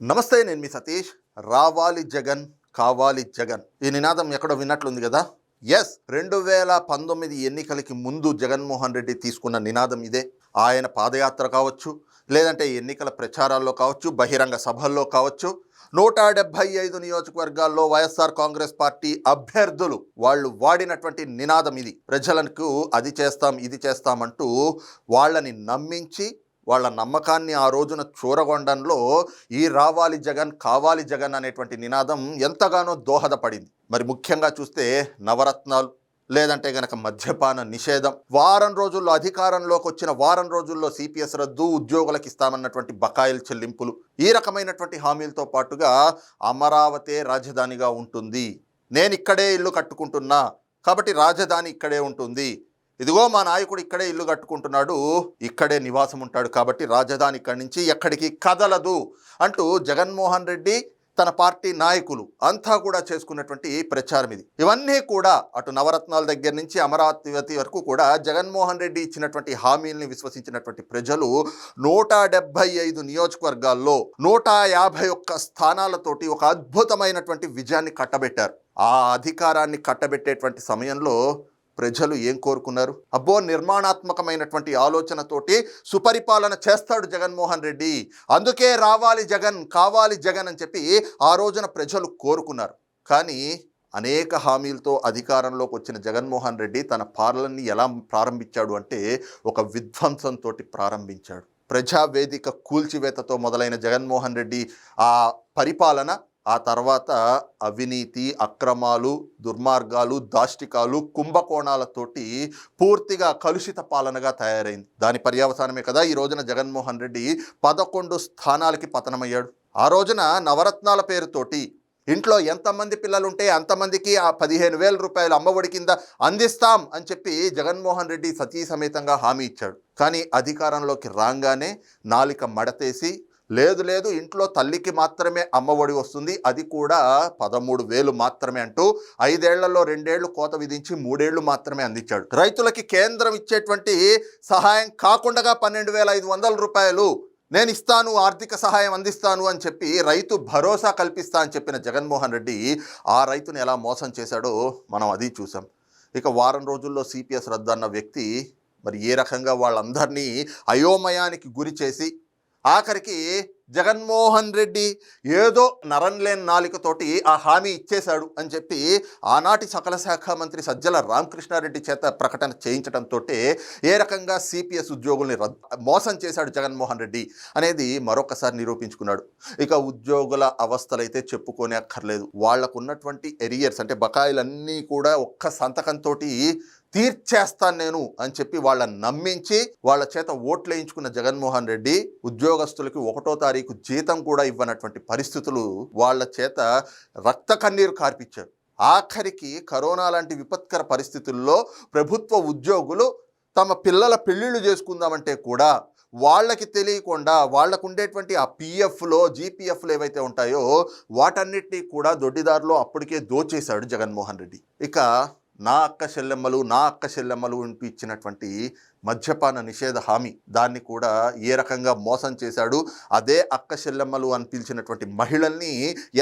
నమస్తే, నేను మీ సతీష్. రావాలి జగన్, కావాలి జగన్, ఈ నినాదం ఎక్కడో విన్నట్లుంది కదా. ఎస్, 2019 ఎన్నికలకి ముందు జగన్మోహన్ రెడ్డి తీసుకున్న నినాదం ఇదే. ఆయన పాదయాత్ర కావచ్చు, లేదంటే ఎన్నికల ప్రచారాల్లో కావచ్చు, బహిరంగ సభల్లో కావచ్చు, 175 నియోజకవర్గాల్లో వైఎస్ఆర్ కాంగ్రెస్ పార్టీ అభ్యర్థులు వాళ్ళు వాడినటువంటి నినాదం ఇది. ప్రజలకు అది చేస్తాం, ఇది చేస్తామంటూ వాళ్ళని నమ్మించి వాళ్ళ నమ్మకాన్ని ఆ రోజున చూరగొండంలో ఈ రావాలి జగన్, కావాలి జగన్ అనేటువంటి నినాదం ఎంతగానో దోహదపడింది. మరి ముఖ్యంగా చూస్తే నవరత్నాలు, లేదంటే గనక మద్యపాన నిషేధం, వారం రోజుల్లో అధికారంలోకి వచ్చిన వారం రోజుల్లో సిపిఎస్ రద్దు, ఉద్యోగులకు ఇస్తామన్నటువంటి బకాయిల చెల్లింపులు, ఈ రకమైనటువంటి హామీలతో పాటుగా అమరావతి రాజధానిగా ఉంటుంది, నేను ఇక్కడే ఇల్లు కట్టుకుంటున్నా కాబట్టి రాజధాని ఇక్కడే ఉంటుంది, ఇదిగో మా నాయకుడు ఇక్కడే ఇల్లు కట్టుకుంటున్నాడు, ఇక్కడే నివాసం ఉంటాడు కాబట్టి రాజధాని ఇక్కడి నుంచి ఎక్కడికి కదలదు అంటూ జగన్మోహన్ రెడ్డి తన పార్టీ నాయకులు అంతా కూడా చేసుకున్నటువంటి ప్రచారం ఇది. ఇవన్నీ కూడా అటు నవరత్నాల దగ్గర నుంచి అమరావతి వరకు కూడా జగన్మోహన్ రెడ్డి ఇచ్చినటువంటి హామీల్ని విశ్వసించినటువంటి ప్రజలు 175 నియోజకవర్గాల్లో 151 స్థానాలతోటి ఒక అద్భుతమైనటువంటి విజయాన్ని కట్టబెట్టారు. ఆ అధికారాన్ని కట్టబెట్టేటువంటి సమయంలో ప్రజలు ఏం కోరుకున్నారు? అబ్బో, నిర్మాణాత్మకమైనటువంటి ఆలోచనతోటి సుపరిపాలన చేస్తాడు జగన్మోహన్ రెడ్డి, అందుకే రావాలి జగన్, కావాలి జగన్ అని చెప్పి ఆ రోజున ప్రజలు కోరుకున్నారు. కానీ అనేక హామీలతో అధికారంలోకి వచ్చిన జగన్మోహన్ రెడ్డి తన పాలనని ఎలా ప్రారంభించాడు అంటే ఒక విధ్వంసంతో ప్రారంభించాడు. ప్రజావేదిక కూల్చివేతతో మొదలైన జగన్మోహన్ రెడ్డి ఆ పరిపాలన ఆ తర్వాత అవినీతి, అక్రమాలు, దుర్మార్గాలు, దాష్టికాలు, కుంభకోణాలతోటి పూర్తిగా కలుషిత పాలనగా తయారైంది. దాని పర్యవసానమే కదా ఈ రోజున జగన్మోహన్ రెడ్డి 11 స్థానాలకి పతనమయ్యాడు. ఆ రోజున నవరత్నాల పేరుతోటి ఇంట్లో ఎంతమంది పిల్లలుంటే అంతమందికి ఆ 15,000 రూపాయలు అమ్మఒడి కింద అందిస్తాం అని చెప్పి జగన్మోహన్ రెడ్డి సతీ సమేతంగా హామీ ఇచ్చాడు. కానీ అధికారంలోకి రాగానే నాలిక మడతేసి లేదు లేదు, ఇంట్లో తల్లికి మాత్రమే అమ్మఒడి వస్తుంది, అది కూడా 13,000 మాత్రమే అంటూ 5 ఏళ్లలో 2 ఏళ్లు కోత విధించి 3 ఏళ్లు మాత్రమే అందించాడు. రైతులకి కేంద్రం ఇచ్చేటువంటి సహాయం కాకుండా 12,500 రూపాయలు నేను ఇస్తాను, ఆర్థిక సహాయం అందిస్తాను అని చెప్పి రైతు భరోసా కల్పిస్తా అని చెప్పిన జగన్మోహన్ రెడ్డి ఆ రైతుని ఎలా మోసం చేశాడో మనం అది చూసాం. ఇక వారం రోజుల్లో సిపిఎస్ రద్దు అన్న వ్యక్తి మరి ఏ రకంగా వాళ్ళందరినీ అయోమయానికి గురి చేసి ఆఖరికి జగన్మోహన్ రెడ్డి ఏదో నరంలేని నాలికతోటి ఆ హామీ ఇచ్చేశాడు అని చెప్పి ఆనాటి సకల శాఖ మంత్రి సజ్జల రామకృష్ణారెడ్డి చేత ప్రకటన చేయించడంతో ఏ రకంగా సిపిఎస్ ఉద్యోగుల్ని మోసం చేశాడు జగన్మోహన్ రెడ్డి అనేది మరొకసారి నిరూపించుకున్నాడు. ఇక ఉద్యోగుల అవస్థలైతే చెప్పుకోనే అక్కర్లేదు. వాళ్లకున్నటువంటి ఎరియర్స్ అంటే బకాయిలన్నీ కూడా ఒక్క సంతకంతో తీర్చేస్తాను నేను అని చెప్పి వాళ్ళని నమ్మించి వాళ్ళ చేత ఓట్లు వేయించుకున్న జగన్మోహన్ రెడ్డి ఉద్యోగస్తులకి 1వ తారీఖు జీతం కూడా ఇవ్వనటువంటి పరిస్థితులు వాళ్ళ చేత రక్త కన్నీరు కార్పించారు. ఆఖరికి కరోనా లాంటి విపత్కర పరిస్థితుల్లో ప్రభుత్వ ఉద్యోగులు తమ పిల్లల పెళ్ళిళ్ళు చేసుకుందామంటే కూడా వాళ్ళకి తెలియకుండా వాళ్ళకు ఉండేటువంటి ఆ పిఎఫ్లో జీపీఎఫ్లు ఏవైతే ఉంటాయో వాటన్నిటినీ కూడా దొడ్డిదారిలో అప్పటికే దోచేశాడు జగన్మోహన్ రెడ్డి. ఇక నా అక్క చెల్లెమ్మలు అంటూ ఇచ్చినటువంటి మద్యపాన నిషేధ హామీ, దాన్ని కూడా ఏ రకంగా మోసం చేశాడు. అదే అక్క చెల్లెమ్మలు అని పిలిచినటువంటి మహిళల్ని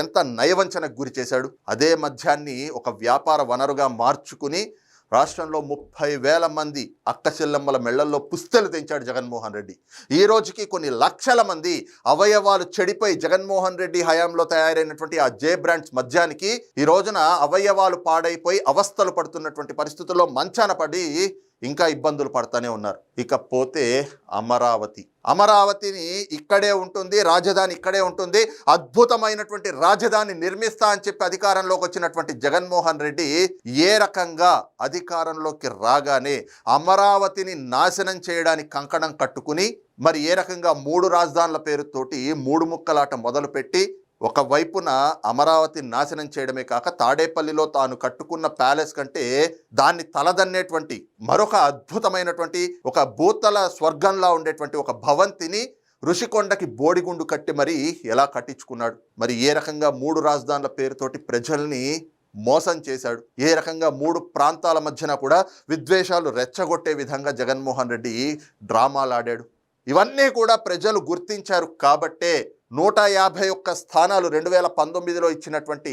ఎంత నయవంచనకు గురి చేశాడు. అదే మద్యాన్ని ఒక వ్యాపార వనరుగా మార్చుకుని రాష్ట్రంలో 30,000 మంది అక్క చెల్లెమ్మల మెళ్లల్లో పుస్తెలు తెంచాడు జగన్మోహన్ రెడ్డి. ఈ రోజుకి కొన్ని లక్షల మంది అవయవాలు చెడిపోయి జగన్మోహన్ రెడ్డి హయాంలో తయారైనటువంటి ఆ జే బ్రాండ్స్ మద్యానికి ఈ రోజున అవయవాలు పాడైపోయి అవస్థలు పడుతున్నటువంటి పరిస్థితుల్లో మంచాన పడి ఇంకా ఇబ్బందులు పడతానే ఉన్నారు. ఇకపోతే అమరావతిని ఇక్కడే ఉంటుంది, రాజధాని ఇక్కడే ఉంటుంది, అద్భుతమైనటువంటి రాజధాని నిర్మిస్తా అని చెప్పి అధికారంలోకి వచ్చినటువంటి జగన్మోహన్ రెడ్డి ఏ రకంగా అధికారంలోకి రాగానే అమరావతిని నాశనం చేయడానికి కంకణం కట్టుకుని మరి ఏ రకంగా 3 రాజధానుల పేరుతోటి 3 ముక్కలాట మొదలుపెట్టి ఒకవైపున అమరావతి నాశనం చేయడమే కాక తాడేపల్లిలో తాను కట్టుకున్న ప్యాలెస్ కంటే దాన్ని తలదన్నేటువంటి మరొక అద్భుతమైనటువంటి ఒక భూతల స్వర్గంలా ఉండేటువంటి ఒక భవంతిని ఋషికొండకి బోడిగుండు కట్టి మరి ఎలా కట్టించుకున్నాడు. మరి ఏ రకంగా 3 రాజధానుల పేరుతోటి ప్రజల్ని మోసం చేశాడు. ఏ రకంగా 3 ప్రాంతాల మధ్యన కూడా విద్వేషాలు రెచ్చగొట్టే విధంగా జగన్మోహన్ రెడ్డి డ్రామాలు ఆడాడు. ఇవన్నీ కూడా ప్రజలు గుర్తించారు కాబట్టే 151 స్థానాలు 2019లో ఇచ్చినటువంటి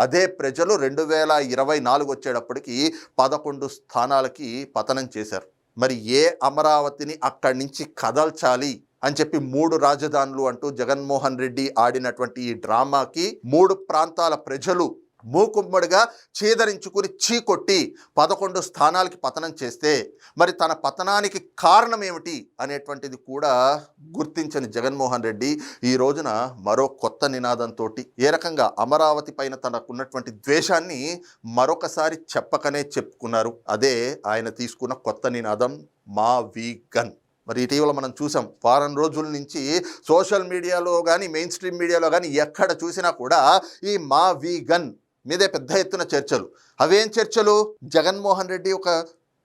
అదే ప్రజలు 2024 వచ్చేటప్పటికి 11 స్థానాలకి పతనం చేశారు. మరి ఏ అమరావతిని అక్కడి నుంచి కదల్చాలి అని చెప్పి 3 రాజధానులు అంటూ జగన్మోహన్ రెడ్డి ఆడినటువంటి ఈ డ్రామాకి 3 ప్రాంతాల ప్రజలు మూకుమ్మడిగా చీదరించుకుని చీకొట్టి 11 స్థానాలకి పతనం చేస్తే మరి తన పతనానికి కారణం ఏమిటి అనేటువంటిది కూడా గుర్తించని జగన్మోహన్ రెడ్డి ఈ రోజున మరో కొత్త నినాదంతో ఏ రకంగా అమరావతి పైన తనకున్నటువంటి ద్వేషాన్ని మరొకసారి చెప్పకనే చెప్పుకున్నారు. అదే ఆయన తీసుకున్న కొత్త నినాదం మా వి గన్. మరి ఇటీవల మనం చూసాం, వారం రోజుల నుంచి సోషల్ మీడియాలో కానీ మెయిన్ స్ట్రీమ్ మీడియాలో కానీ ఎక్కడ చూసినా కూడా ఈ మా వి గన్ మీదే పెద్ద ఎత్తున చర్చలు. అవేం చర్చలు? జగన్మోహన్ రెడ్డి ఒక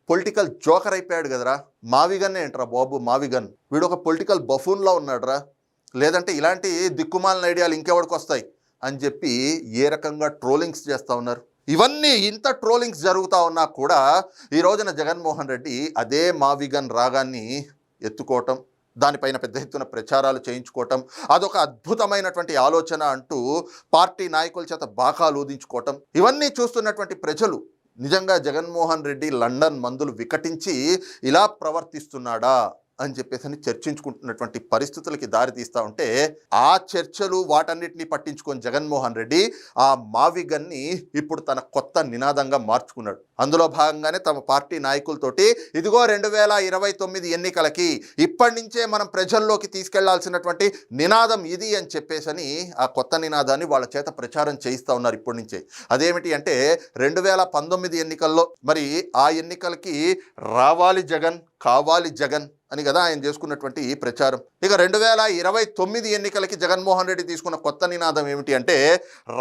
పొలిటికల్ జోకర్ అయిపోయాడు కదరా, మావిగన్ ఏంట్రా బాబు మావిగన్, వీడు ఒక పొలిటికల్ బఫూన్లో ఉన్నాడురా, లేదంటే ఇలాంటి దిక్కుమాలిన ఐడియాలు ఇంకెవడికి వస్తాయి అని చెప్పి ఏ రకంగా ట్రోలింగ్స్ చేస్తూ ఉన్నారు. ఇవన్నీ ఇంత ట్రోలింగ్స్ జరుగుతూ ఉన్నా కూడా ఈ రోజున జగన్మోహన్ రెడ్డి అదే మావిగన్ రాగాన్ని ఎత్తుకోవటం, దానిపైన పెద్ద ఎత్తున ప్రచారాలు చేయించుకోవటం, అదొక అద్భుతమైనటువంటి ఆలోచన అంటూ పార్టీ నాయకుల చేత బాకాలు ఊదించుకోవటం, ఇవన్నీ చూస్తున్నటువంటి ప్రజలు నిజంగా జగన్మోహన్ రెడ్డి లండన్ మందులు వికటించి ఇలా ప్రవర్తిస్తున్నాడా అని చెప్పేసి చర్చించుకుంటున్నటువంటి పరిస్థితులకి దారి తీస్తూ ఉంటే ఆ చర్చలు వాటన్నిటిని పట్టించుకొని జగన్మోహన్ రెడ్డి ఆ మావిగన్ని ఇప్పుడు తన కొత్త నినాదంగా మార్చుకున్నాడు. అందులో భాగంగానే తమ పార్టీ నాయకులతోటి ఇదిగో 2029 ఎన్నికలకి ఇప్పటి నుంచే మనం ప్రజల్లోకి తీసుకెళ్లాల్సినటువంటి నినాదం ఇది అని చెప్పేసి ఆ కొత్త నినాదాన్ని వాళ్ళ చేత ప్రచారం చేయిస్తూ ఉన్నారు ఇప్పటి నుంచే. అదేమిటి అంటే 2019 ఎన్నికల్లో మరి ఆ ఎన్నికలకి రావాలి జగన్ కావాలి జగన్ అని కదా ఆయన చేసుకున్నటువంటి ప్రచారం. ఇక 2029 ఎన్నికలకి జగన్మోహన్ రెడ్డి తీసుకున్న కొత్త నినాదం ఏమిటి అంటే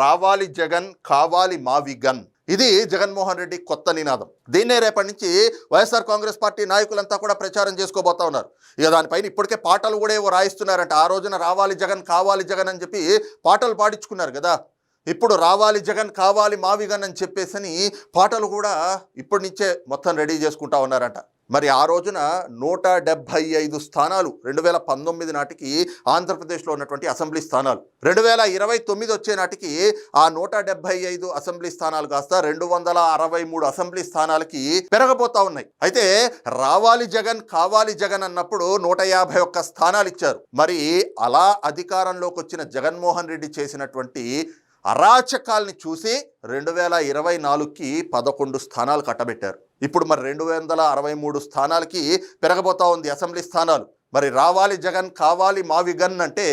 రావాలి జగన్ కావాలి మావి గన్. ఇది జగన్మోహన్ రెడ్డి కొత్త నినాదం. దీన్నే రేపటి నుంచి వైఎస్ఆర్ కాంగ్రెస్ పార్టీ నాయకులంతా కూడా ప్రచారం చేసుకోబోతా ఉన్నారు. ఇక దానిపైన ఇప్పటికే పాటలు కూడా ఏవో రాయిస్తున్నారంట. ఆ రోజున రావాలి జగన్ కావాలి జగన్ అని చెప్పి పాటలు పాడించుకున్నారు కదా, ఇప్పుడు రావాలి జగన్ కావాలి మావిగన్ అని చెప్పేసి పాటలు కూడా ఇప్పటి నుంచే మొత్తం రెడీ చేసుకుంటా ఉన్నారంట. మరి ఆ రోజున 175 స్థానాలు 2019 నాటికి ఆంధ్రప్రదేశ్లో ఉన్నటువంటి అసెంబ్లీ స్థానాలు 2029 వచ్చే నాటికి ఆ 175 అసెంబ్లీ స్థానాలు కాస్త 263 అసెంబ్లీ స్థానాలకి పెరగబోతా ఉన్నాయి. అయితే రావాలి జగన్ కావాలి జగన్ అన్నప్పుడు 151 స్థానాలు ఇచ్చారు. మరి అలా అధికారంలోకి వచ్చిన జగన్మోహన్ రెడ్డి చేసినటువంటి అరాచకాల్ని చూసి 2024కి 11 స్థానాలు కట్టబెట్టారు. ఇప్పుడు మరి 263 స్థానాలకి పెరగబోతా ఉంది అసెంబ్లీ స్థానాలు. మరి రావాలి జగన్ కావాలి మావిగన్ అంటే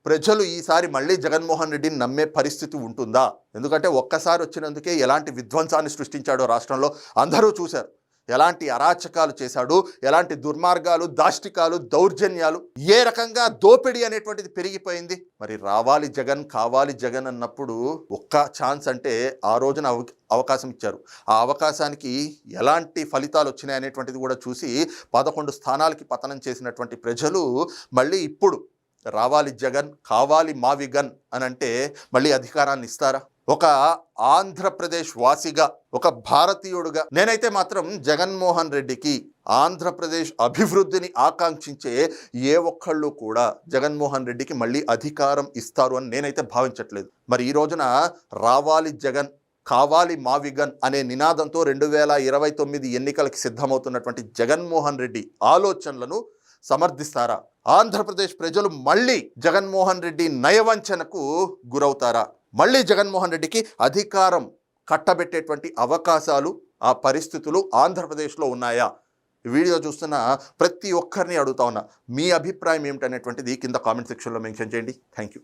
ప్రజలు ఈసారి మళ్ళీ జగన్మోహన్ రెడ్డిని నమ్మే పరిస్థితి ఉంటుందా? ఎందుకంటే ఒక్కసారి వచ్చినందుకే ఎలాంటి విధ్వంసాన్ని సృష్టించాడో రాష్ట్రంలో అందరూ చూశారు. ఎలాంటి అరాచకాలు చేశాడు, ఎలాంటి దుర్మార్గాలు దాష్టికాలు దౌర్జన్యాలు, ఏ రకంగా దోపిడీ అనేటువంటిది పెరిగిపోయింది. మరి రావాలి జగన్ కావాలి జగన్ అన్నప్పుడు ఒక్క ఛాన్స్ అంటే ఆ రోజున అవకాశం ఇచ్చారు. ఆ అవకాశానికి ఎలాంటి ఫలితాలు వచ్చినాయి అనేటువంటిది కూడా చూసి 11 స్థానాలకి పతనం చేసినటువంటి ప్రజలు మళ్ళీ ఇప్పుడు రావాలి జగన్ కావాలి మావిగన్ అని అంటే మళ్ళీ అధికారాన్ని ఇస్తారా? ఒక ఆంధ్రప్రదేశ్ వాసిగా ఒక భారతీయుడుగా నేనైతే మాత్రం జగన్మోహన్ రెడ్డికి ఆంధ్రప్రదేశ్ అభివృద్ధిని ఆకాంక్షించే ఏ ఒక్కళ్ళు కూడా జగన్మోహన్ రెడ్డికి మళ్ళీ అధికారం ఇస్తారు అని నేనైతే భావించట్లేదు. మరి ఈ రోజున రావాలి జగన్ కావాలి మావిగన్ అనే నినాదంతో 2029 ఎన్నికలకి సిద్ధమవుతున్నటువంటి జగన్మోహన్ రెడ్డి ఆలోచనలను సమర్థిస్తారా? ఆంధ్రప్రదేశ్ ప్రజలు మళ్ళీ జగన్మోహన్ రెడ్డి నయవంచనకు గురవుతారా? మళ్ళీ జగన్మోహన్ రెడ్డికి అధికారం కట్టబెట్టేటువంటి అవకాశాలు ఆ పరిస్థితులు ఆంధ్రప్రదేశ్లో ఉన్నాయా? వీడియో చూస్తున్న ప్రతి ఒక్కరిని అడుగుతా ఉన్నా, మీ అభిప్రాయం ఏమిటనేటువంటిది కింద కామెంట్ సెక్షన్లో మెన్షన్ చేయండి. Thank you.